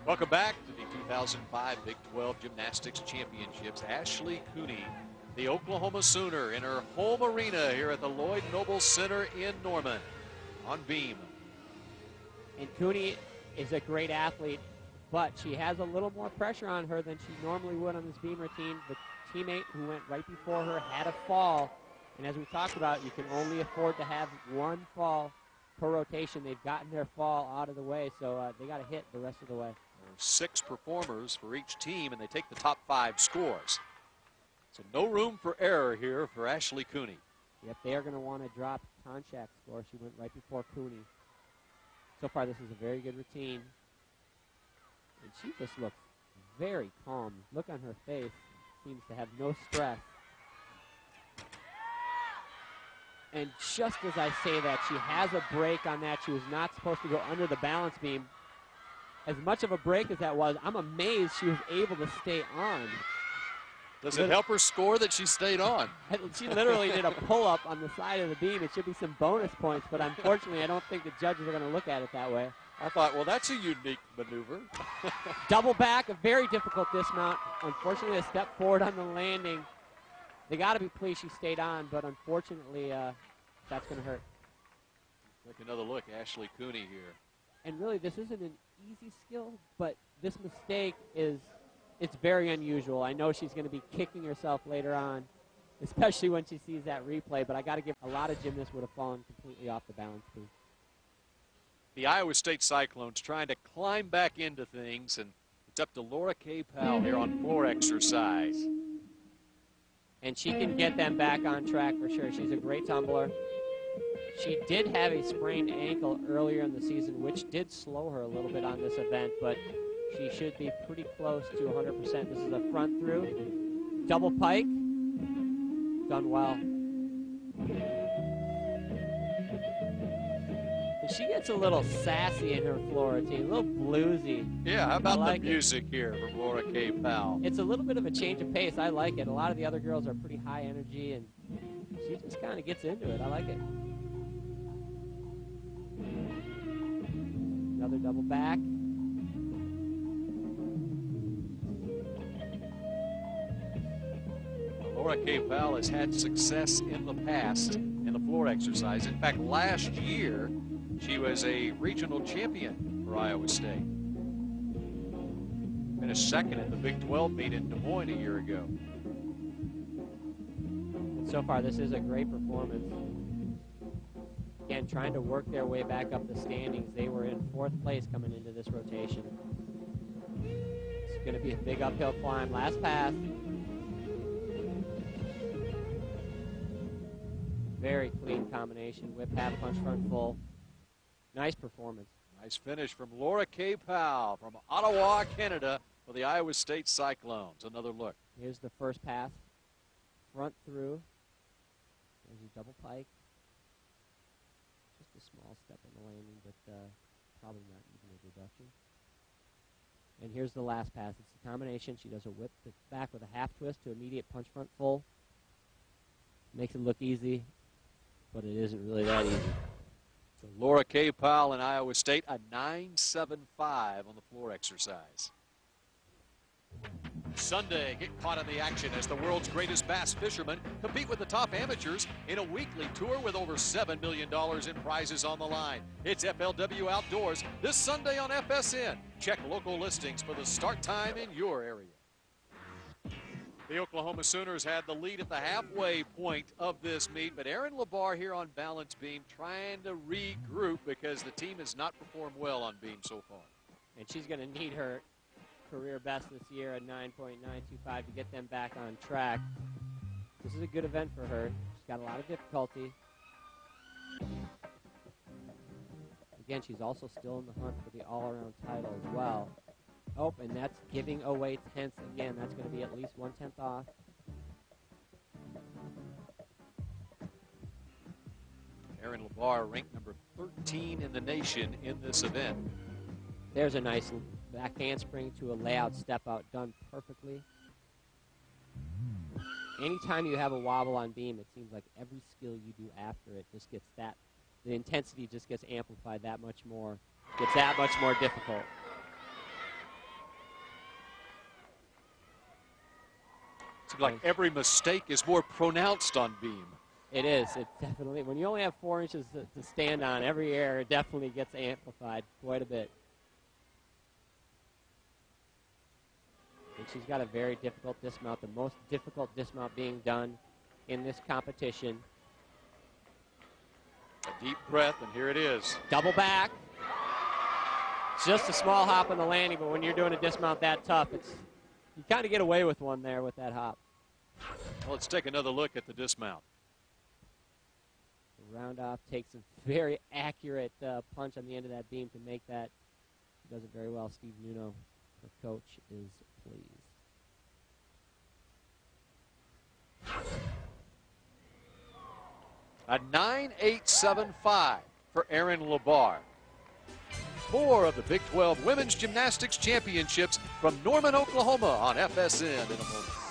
Welcome back to the 2005 Big 12 Gymnastics Championships. Ashley Cooney, the Oklahoma Sooner, in her home arena here at the Lloyd Noble Center in Norman on beam. And Cooney is a great athlete, but she has a little more pressure on her than she normally would on this beam routine. The teammate who went right before her had a fall, and as we talked about, you can only afford to have one fall per rotation. They've gotten their fall out of the way, so they got to hit the rest of the way. There are 6 performers for each team, and they take the top 5 scores. So no room for error here for Ashley Cooney. Yep, they are going to want to drop Konchak's score. She went right before Cooney. So far, this is a very good routine. And she just looks very calm. Look on her face. Seems to have no stress. And just as I say that, she has a break on that. She was not supposed to go under the balance beam. As much of a break as that was, I'm amazed she was able to stay on. Does it help her score that she stayed on? She literally did a pull-up on the side of the beam. It should be some bonus points, but unfortunately, I don't think the judges are going to look at it that way. I thought, well, that's a unique maneuver. Double back, a very difficult dismount. Unfortunately, a step forward on the landing. They got to be pleased she stayed on, but unfortunately, that's going to hurt. Take another look, Ashley Cooney here. And really, this isn't an easy skill, but this mistake it's very unusual. I know she's going to be kicking herself later on, especially when she sees that replay, but I got to give a lot of gymnasts would have fallen completely off the balance beam. The Iowa State Cyclones trying to climb back into things, and it's up to Laura K. Powell here on floor exercise. And she can get them back on track for sure. She's a great tumbler. She did have a sprained ankle earlier in the season, which did slow her a little bit on this event, but she should be pretty close to 100%. This is a front through. Double pike. Done well. And she gets a little sassy in her floor routine, a little bluesy. Yeah, how about the music here from Laura K. Powell? It's a little bit of a change of pace. I like it. A lot of the other girls are pretty high energy, and she just kind of gets into it. I like it. Another double back. Laura K. Powell has had success in the past in the floor exercise. In fact, last year, she was a regional champion for Iowa State. Finished second at the Big 12 meet in Des Moines a year ago. And so far, this is a great performance. Again, trying to work their way back up the standings. They were in 4th place coming into this rotation. It's going to be a big uphill climb. Last pass. Very clean combination. Whip, half punch, front full. Nice performance. Nice finish from Laura K. Powell from Ottawa, Canada for the Iowa State Cyclones. Another look. Here's the first pass. Front through. There's a double pike. Just a small step on the landing, but probably not even a deduction. And here's the last pass. It's the combination. She does a whip back with a half twist to immediate punch front full. Makes it look easy, but it isn't really that easy. So Laura K. Powell in Iowa State, a 9.75 on the floor exercise. Sunday, get caught in the action as the world's greatest bass fishermen compete with the top amateurs in a weekly tour with over $7 million in prizes on the line. It's FLW Outdoors this Sunday on FSN. Check local listings for the start time in your area. The Oklahoma Sooners had the lead at the halfway point of this meet, but Erin Labar here on balance beam trying to regroup because the team has not performed well on beam so far. And she's going to need her career best this year at 9.925 to get them back on track. This is a good event for her. She's got a lot of difficulty. Again, she's also still in the hunt for the all-around title as well. Oh, and that's giving away tenths again. That's going to be at least 1/10 off. Erin Labar ranked number 13 in the nation in this event. There's a nice back handspring to a layout step out, done perfectly. Anytime you have a wobble on beam, it seems like every skill you do after it just gets that, the intensity just gets amplified that much more, gets that much more difficult. Seems like every mistake is more pronounced on beam. It is. It definitely, when you only have 4 inches to stand on, every error definitely gets amplified quite a bit. And she's got a very difficult dismount, the most difficult dismount being done in this competition. A deep breath, and here it is. Double back. It's just a small hop on the landing, but when you're doing a dismount that tough, you kind of get away with one there with that hop. Well, let's take another look at the dismount. Round off takes a very accurate punch on the end of that beam to make that. He does it very well. Steve Nuno, her coach, is pleased. A 9.875 for Erin Labar. 4 of the Big 12 Women's Gymnastics Championships from Norman, Oklahoma on FSN in a moment.